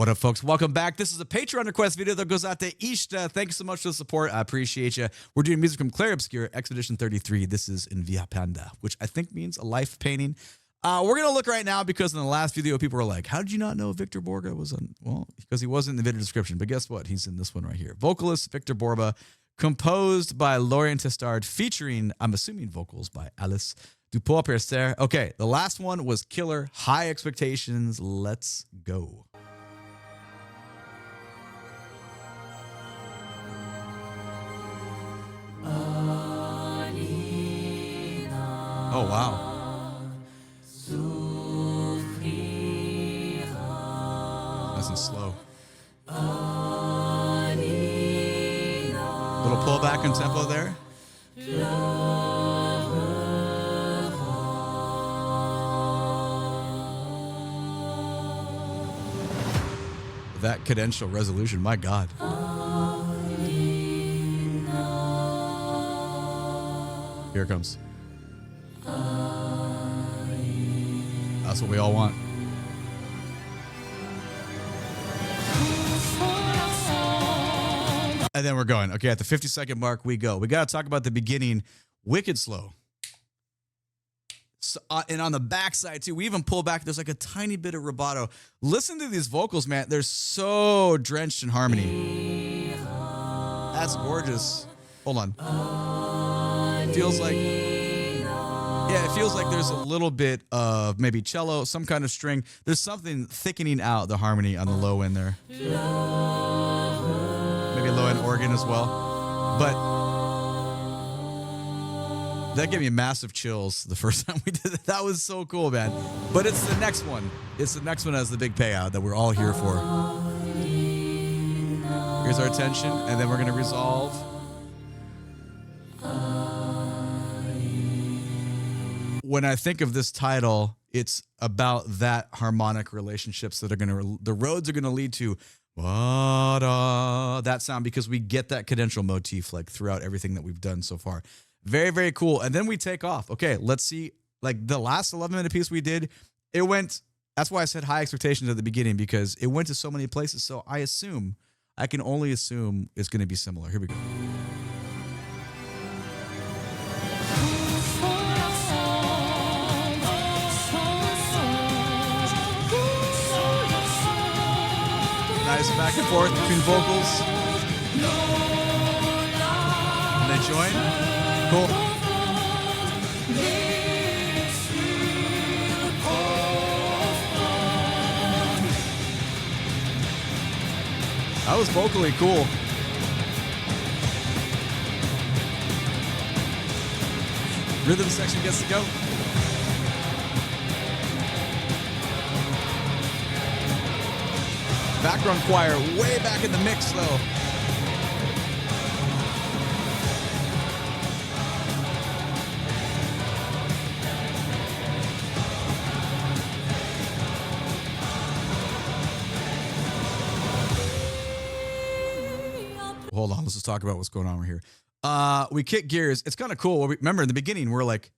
What up, folks? Welcome back. This is a Patreon request video that goes out to Ishta. Thank you so much for the support. I appreciate you. We're doing music from Clair Obscur, Expedition 33. This is in Via Panda, which I think means a life painting. We're going to look right now because in the last video, people were like, how did you not know Victor Borba was on? Well, because he wasn't in the video description. But guess what? He's in this one right here. Vocalist Victor Borba, composed by Lorien Testard, featuring, I'm assuming, vocals by Alice Duport-Percier. Okay, the last one was killer. High expectations. Let's go. Oh, wow. Nice and slow. Little pullback in tempo there. That cadential resolution, my God. Here it comes. That's what we all want. And then we're going. Okay, at the 50-second mark, we go. We got to talk about the beginning. Wicked slow. So, and on the backside, too, we even pull back. There's like a tiny bit of rubato. Listen to these vocals, man. They're so drenched in harmony. That's gorgeous. Hold on. Feels like... Yeah, it feels like there's a little bit of maybe cello, some kind of string. There's something thickening out the harmony on the low end there. Maybe low end organ as well. But that gave me massive chills the first time we did it. That was so cool, man. But it's the next one. It's the next one as the big payout that we're all here for. Here's our tension, and then we're going to resolve. When I think of this title, it's about that harmonic relationships that are the roads are gonna lead to that sound, because we get that cadential motif like throughout everything that we've done so far. Very, very cool. And then we take off. Okay, let's see. Like the last 11-minute piece we did, it went. That's why I said high expectations at the beginning, because it went to so many places. So I can only assume it's gonna be similar. Here we go. Nice back and forth between vocals. And they join. Cool. That was vocally cool. Rhythm section gets to go. Background choir way back in the mix, though. Hold on, let's just talk about what's going on over here. We kick gears. It's kind of cool. Remember, in the beginning, we're like,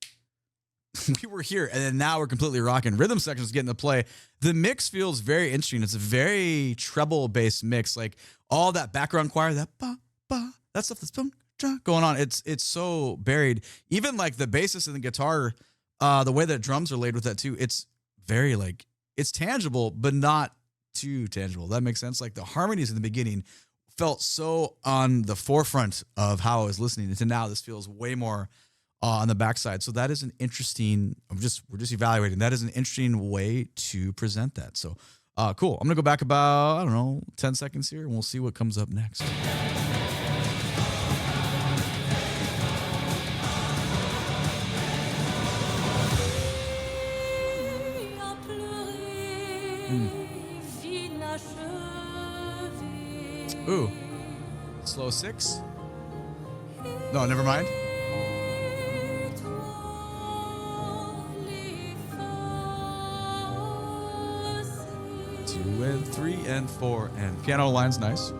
we were here, and then now we're completely rocking. Rhythm section is getting to play. The mix feels very interesting. It's a very treble-based mix. Like all that background choir, that ba ba, that stuff that's going on. It's so buried. Even like the bassist and the guitar, the way that drums are laid with that too. It's very like it's tangible, but not too tangible. That makes sense. Like the harmonies in the beginning felt so on the forefront of how I was listening, and to now this feels way more on the backside. So that is an interesting, we're just evaluating. That is an interesting way to present that. So cool. I'm gonna go back about, I don't know, 10 seconds here, and we'll see what comes up next. Ooh, slow 6. No, never mind. 2 and 3 and 4 and piano line's nice.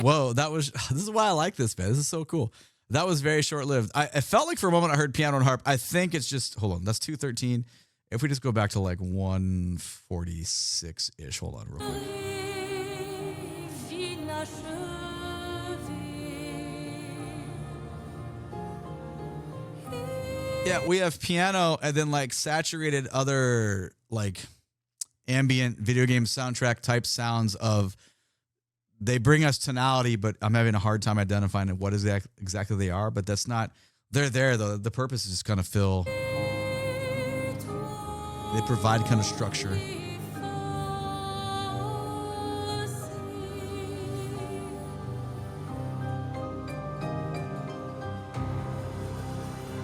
Whoa, this is why I like this, man. This is so cool. That was very short-lived. I felt like for a moment I heard piano and harp. I think it's just, hold on, that's 213. If we just go back to like 146-ish, hold on real quick. Yeah, we have piano and then like saturated other like ambient video game soundtrack type sounds of, they bring us tonality, but I'm having a hard time identifying what exactly they are, but that's not, they're there though. The purpose is just kind of fill. They provide kind of structure.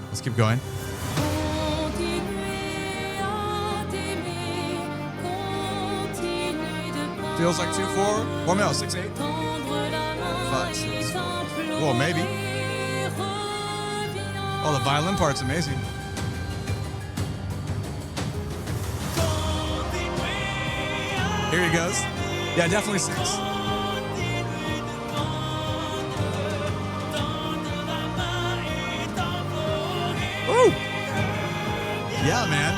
Let's keep going. Feels like 2/4. 1 minute, 6/8. 5, 6. Well, maybe. Oh, the violin part's amazing. Here he goes. Yeah, definitely 6. Woo! Yeah, man.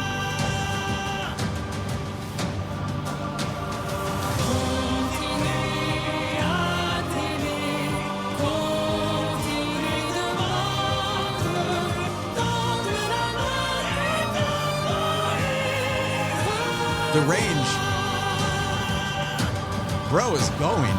The range. Bro is going.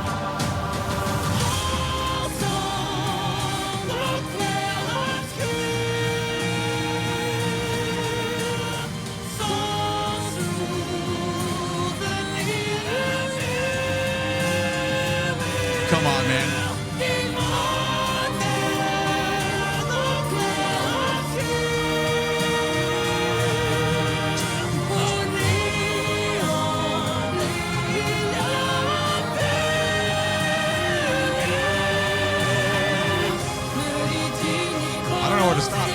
Come on, man. I don't know where to stop.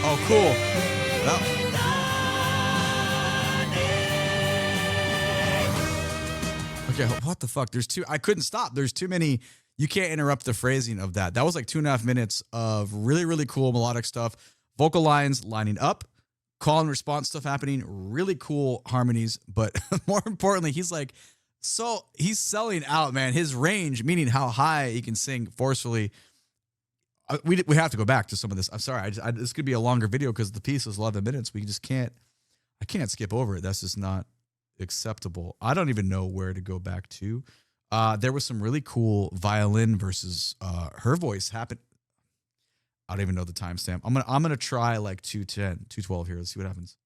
Oh, cool. Well. Okay, what the fuck? There's I couldn't stop. There's too many. You can't interrupt the phrasing of that. That was like 2.5 minutes of really, really cool melodic stuff. Vocal lines lining up, call and response stuff happening, really cool harmonies. But more importantly, he's selling out, man. His range, meaning how high he can sing forcefully. We have to go back to some of this. I'm sorry. This could be a longer video because the piece is 11 minutes. We just can't. I can't skip over it. That's just not acceptable. I don't even know where to go back to. There was some really cool violin versus her voice happen. I don't even know the timestamp. I'm gonna try like 2:10, 2:12 here. Let's see what happens.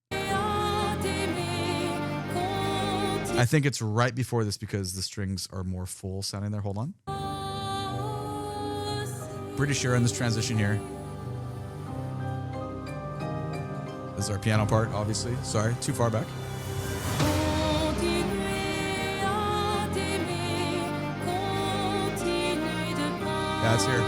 I think it's right before this because the strings are more full sounding there. Hold on. Pretty sure in this transition here. This is our piano part, obviously. Sorry, too far back. Yeah, it's here.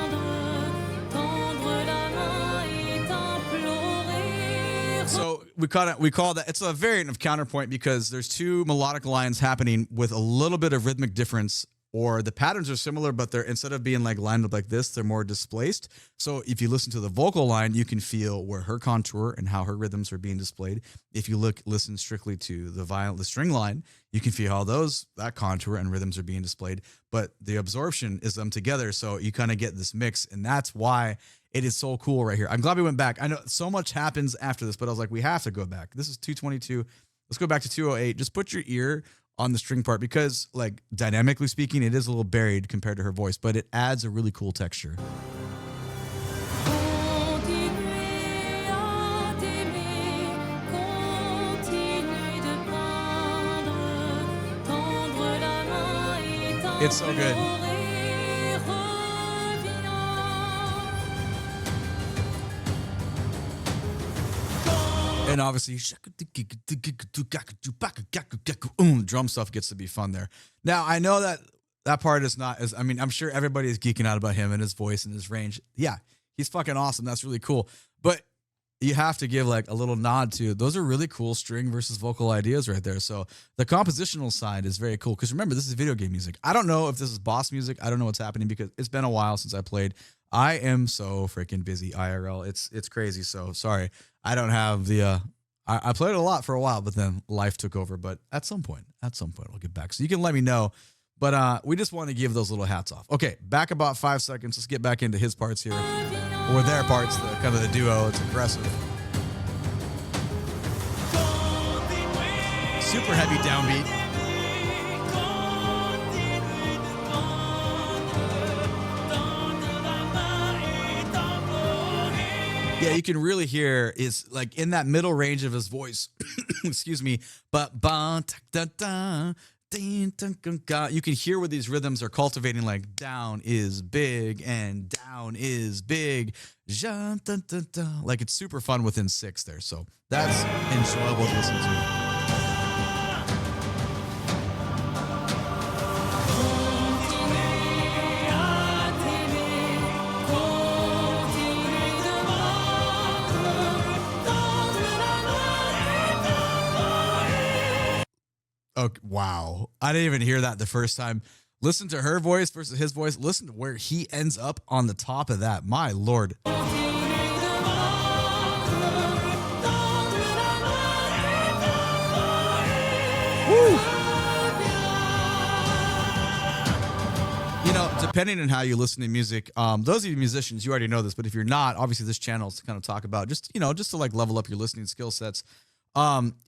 So we call that, it's a variant of counterpoint because there's two melodic lines happening with a little bit of rhythmic difference, or the patterns are similar, but they're, instead of being like lined up like this, they're more displaced. So if you listen to the vocal line, you can feel where her contour and how her rhythms are being displayed. If you listen strictly to the string line, you can feel how that contour and rhythms are being displayed. But the absorption is them together, so you kind of get this mix, and that's why it is so cool right here. I'm glad we went back. I know so much happens after this, but I was like, we have to go back. This is 222. Let's go back to 208. Just put your ear on the string part because, like, dynamically speaking, it is a little buried compared to her voice, but it adds a really cool texture. It's so good. then obviously, drum stuff gets to be fun there. Now, I know that part is not as, I mean, I'm sure everybody is geeking out about him and his voice and his range. Yeah, he's fucking awesome. That's really cool. But you have to give like a little nod to, those are really cool string versus vocal ideas right there. So the compositional side is very cool. Because remember, this is video game music. I don't know if this is boss music. I don't know what's happening because it's been a while since I played. I am so freaking busy IRL. It's crazy. So sorry. I don't have the, I played a lot for a while, but then life took over. But at some point I'll get back. So you can let me know. But we just want to give those little hats off. Okay, back about 5 seconds. Let's get back into his parts here. Or their parts, the kind of the duo. It's aggressive. Super heavy downbeat. Yeah, you can really hear is like in that middle range of his voice. Excuse me. But you can hear where these rhythms are cultivating, like down is big and down is big. Like it's super fun within 6 there. So that's enjoyable to listen to. Oh, wow. I didn't even hear that the first time. Listen to her voice versus his voice. Listen to where he ends up on the top of that. My Lord. Woo. You know, depending on how you listen to music, those of you musicians, you already know this, but if you're not, obviously this channel is to kind of talk about just, you know, just to like level up your listening skill sets.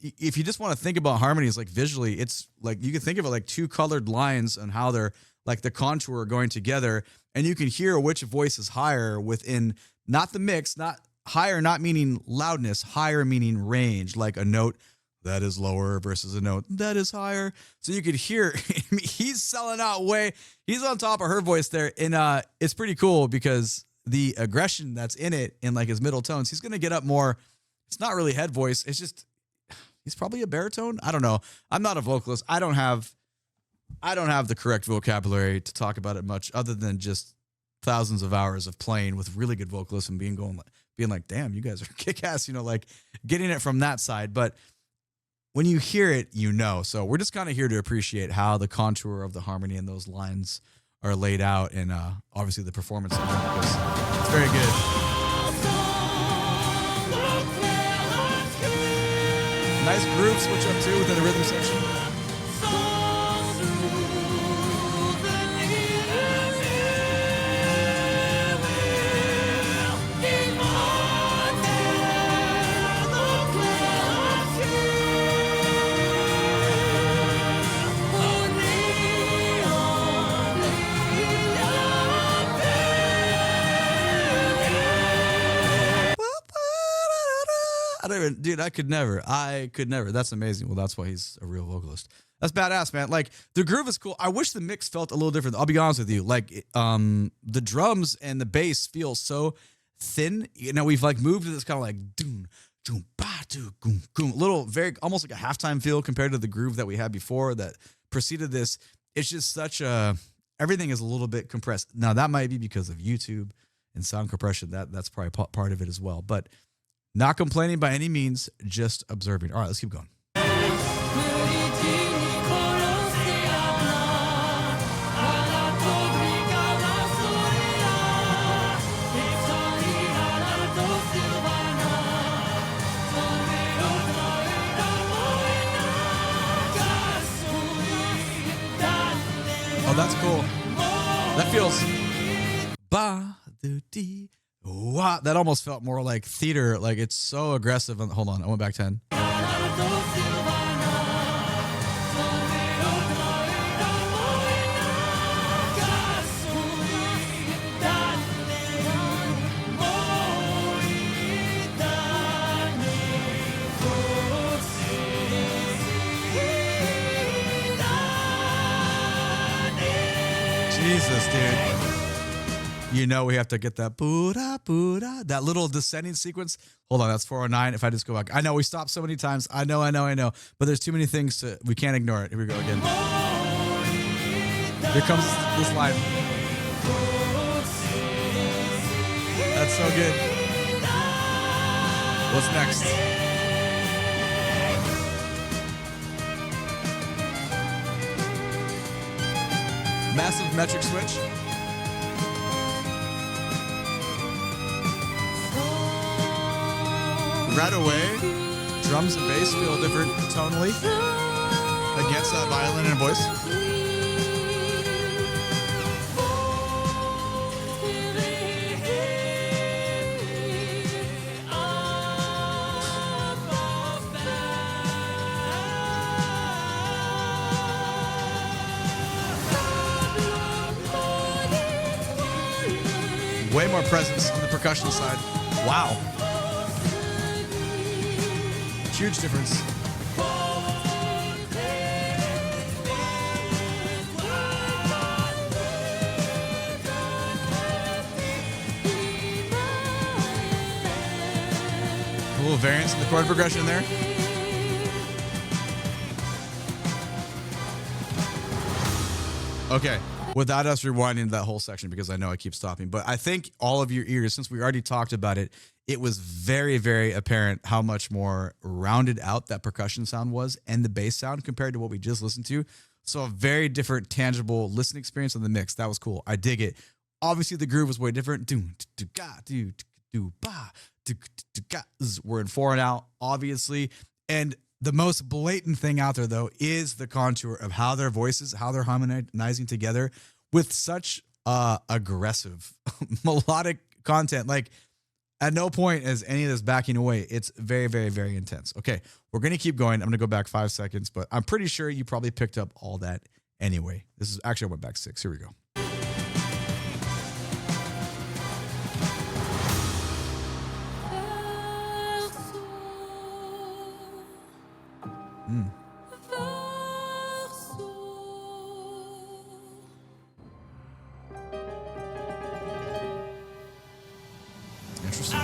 If you just want to think about harmonies like visually, it's like you can think of it like 2 colored lines and how they're like the contour are going together, and you can hear which voice is higher within not the mix, not higher, not meaning loudness, higher meaning range, like a note that is lower versus a note that is higher. So you could hear he's selling out way. He's on top of her voice there, and it's pretty cool because the aggression that's in it in like his middle tones, he's gonna get up more. It's not really head voice. It's just. He's probably a baritone. I don't know. I'm not a vocalist. I don't have the correct vocabulary to talk about it much other than just thousands of hours of playing with really good vocalists and being like, damn, you guys are kick-ass, you know, like getting it from that side. But when you hear it, you know. So we're just kind of here to appreciate how the contour of the harmony and those lines are laid out, and obviously the performance of it, because it's very good. Nice groove switch up too within the rhythm section. Dude, I could never. That's amazing. Well, that's why he's a real vocalist. That's badass, man. Like the groove is cool. I wish the mix felt a little different. I'll be honest with you. Like the drums and the bass feel so thin. You know, we've like moved to this kind of like doom, doom, ba, doom, goom, goom. Little, very almost like a halftime feel compared to the groove that we had before that preceded this. It's just such a, everything is a little bit compressed. Now that might be because of YouTube and sound compression. That's probably part of it as well. But not complaining by any means, just observing. All right, let's keep going. Oh, that's cool. That feels ba-do-dee. Wow, that almost felt more like theater. Like it's so aggressive. Hold on, I went back 10. Jesus, dude. You know we have to get that Buddha, Buddha, that little descending sequence. Hold on, that's 409. If I just go back. I know we stopped so many times. I know. But there's too many things we can't ignore it. Here we go again. Here comes this line. That's so good. What's next? Massive metric switch. Right away, drums and bass feel different tonally against that violin and voice. Way more presence on the percussion side. Wow. Huge difference. A little variance in the chord progression there. Okay, without us rewinding that whole section, because I know I keep stopping, but I think all of your ears, since we already talked about it, it was very, very apparent how much more rounded out that percussion sound was and the bass sound compared to what we just listened to. So a very different, tangible listening experience on the mix. That was cool. I dig it. Obviously, the groove was way different. We're in 4 and out, obviously. And the most blatant thing out there, though, is the contour of how their voices, how they're harmonizing together with such aggressive melodic content. Like, at no point is any of this backing away. It's very, very, very intense. Okay, we're going to keep going. I'm going to go back 5 seconds, but I'm pretty sure you probably picked up all that anyway. This is actually, I went back 6. Here we go. Interesting.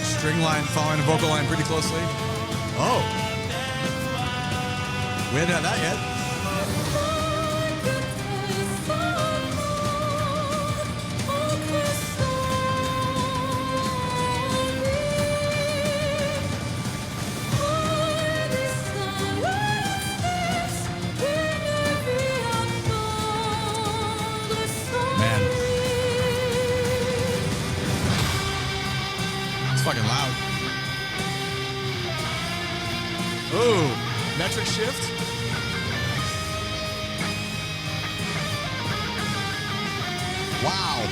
String line following a vocal line pretty closely. Oh. We hadn't had that yet. Fucking loud. Ooh, metric shift. Wow.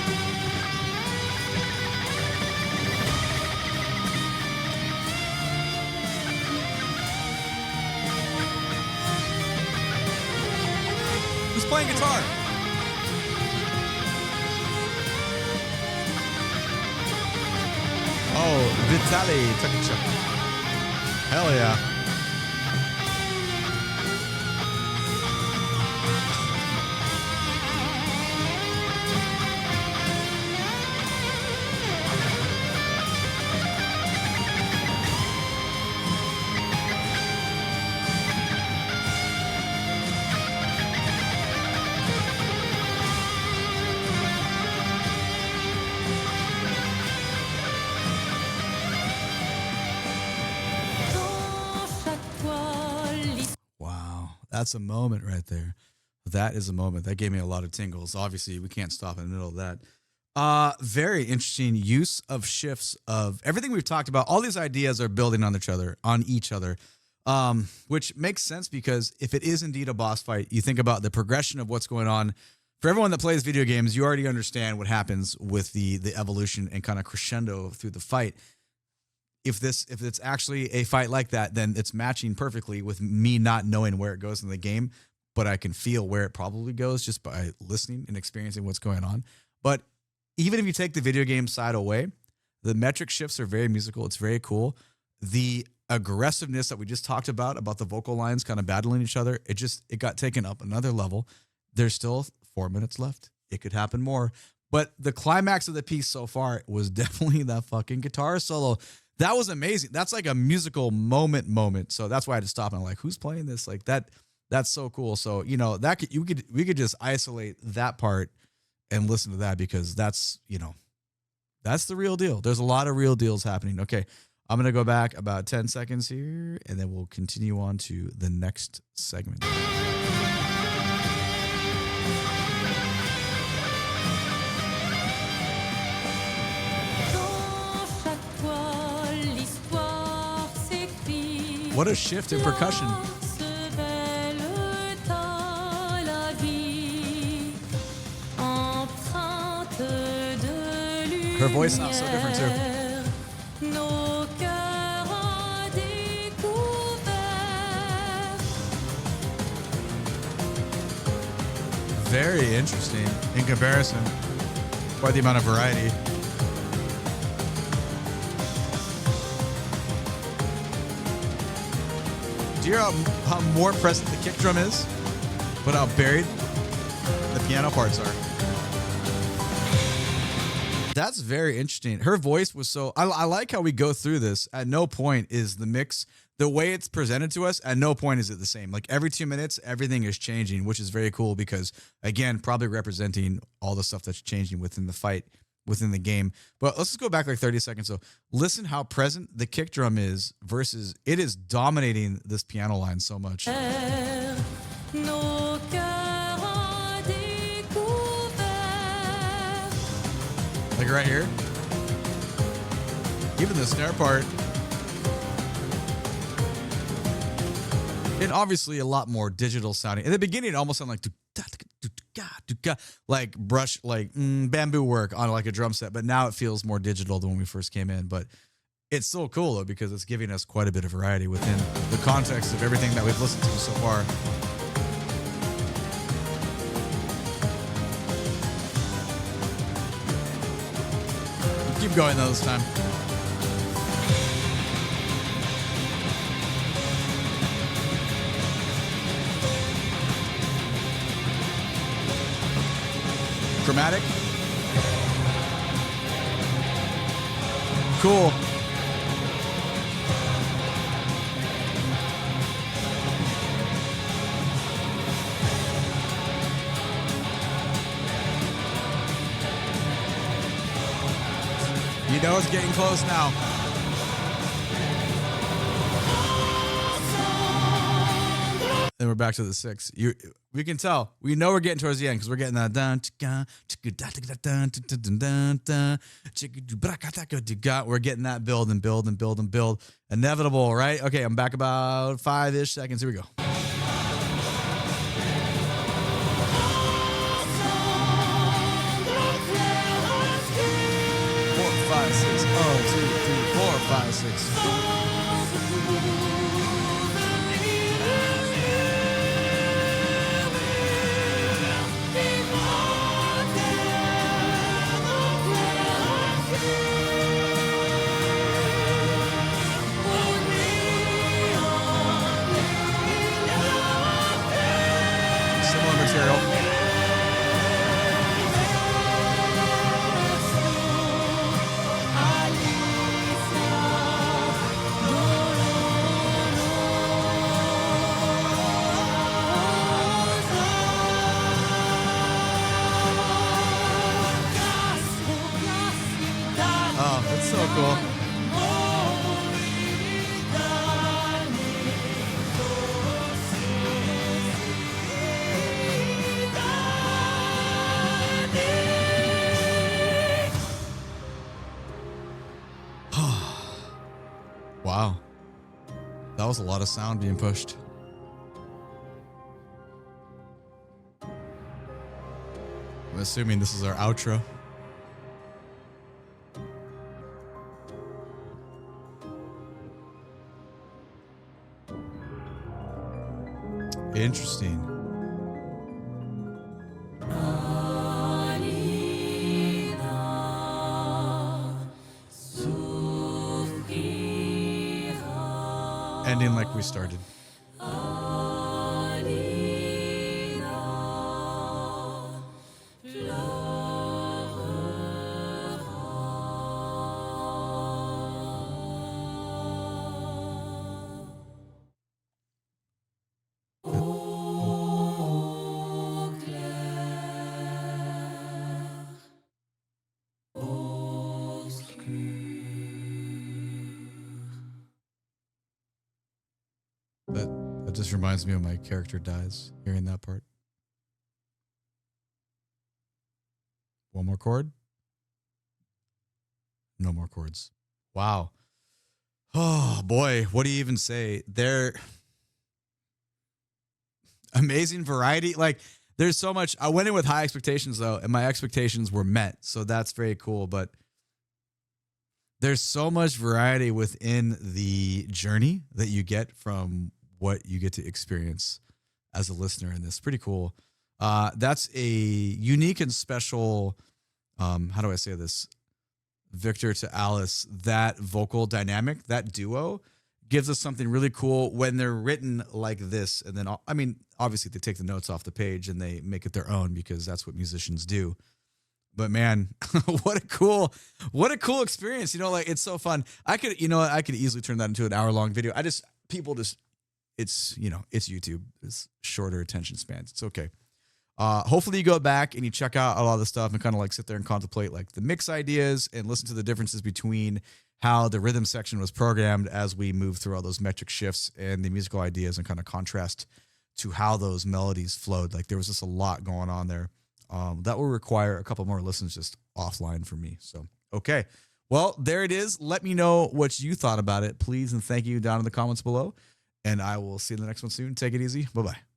Who's playing guitar? Oh, Vitaliy, Tkachuck. Hell yeah. That's a moment right there. That is a moment. That gave me a lot of tingles. Obviously, we can't stop in the middle of that. Very interesting use of shifts of everything we've talked about. All these ideas are building on each other, which makes sense because if it is indeed a boss fight, you think about the progression of what's going on. For everyone that plays video games, you already understand what happens with the evolution and kind of crescendo through the fight. If it's actually a fight like that, then it's matching perfectly with me not knowing where it goes in the game, but I can feel where it probably goes just by listening and experiencing what's going on. But even if you take the video game side away, the metric shifts are very musical. It's very cool. The aggressiveness that we just talked about the vocal lines kind of battling each other, it got taken up another level. There's still 4 minutes left. It could happen more. But the climax of the piece so far was definitely that fucking guitar solo. That was amazing. That's like a musical moment. So that's why I had to stop and I'm like, who's playing this? Like that's so cool. So, you know, we could just isolate that part and listen to that because that's, you know, that's the real deal. There's a lot of real deals happening. Okay. I'm going to go back about 10 seconds here and then we'll continue on to the next segment. What a shift in percussion. Her voice sounds so different too. Very interesting in comparison. Quite the amount of variety. Do you hear how more present the kick drum is, but how buried the piano parts are? That's very interesting. Her voice was so... I like how we go through this. At no point is the mix... The way it's presented to us, at no point is it the same. Like every 2 minutes, everything is changing, which is very cool because, again, probably representing all the stuff that's changing within the fight, within the game. But let's just go back like 30 seconds. So listen how present the kick drum is versus it is dominating this piano line so much. Like right here. Even the snare part. And obviously a lot more digital sounding. In the beginning, it almost sounded like brush, like bamboo work on like a drum set. But now it feels more digital than when we first came in. But it's still cool though because it's giving us quite a bit of variety within the context of everything that we've listened to so far. Keep going though this time. Dramatic. Cool. You know it's getting close now. Then we're back to the 6. We can tell. We know we're getting towards the end because we're getting that we're getting that build and build and build and build. Inevitable, right? Okay, I'm back about 5-ish seconds. Here we go. 4, 5, 6. Oh, 2, 3, 4, 5, 6. Wow. That was a lot of sound being pushed. I'm assuming this is our outro. Interesting. ending like we started. That just reminds me of my character dies, hearing that part. One more chord. No more chords. Wow. Oh boy, what do you even say? They're amazing variety. Like there's so much. I went in with high expectations though, and my expectations were met. So that's very cool. But there's so much variety within the journey that you get from what you get to experience as a listener in this. Pretty cool. That's a unique and special, how do I say this? Victor to Alice, that vocal dynamic, that duo gives us something really cool when they're written like this. And then, I mean, obviously they take the notes off the page and they make it their own because that's what musicians do. But man, what a cool experience. You know, like it's so fun. I could easily turn that into an hour-long video. It's YouTube. It's shorter attention spans. It's okay. Hopefully you go back and you check out a lot of the stuff and kind of like sit there and contemplate like the mix ideas and listen to the differences between how the rhythm section was programmed as we move through all those metric shifts and the musical ideas and kind of contrast to how those melodies flowed. Like there was just a lot going on there. That will require a couple more listens just offline for me. So, okay. Well, there it is. Let me know what you thought about it, please. And thank you down in the comments below. And I will see you in the next one soon. Take it easy. Bye-bye.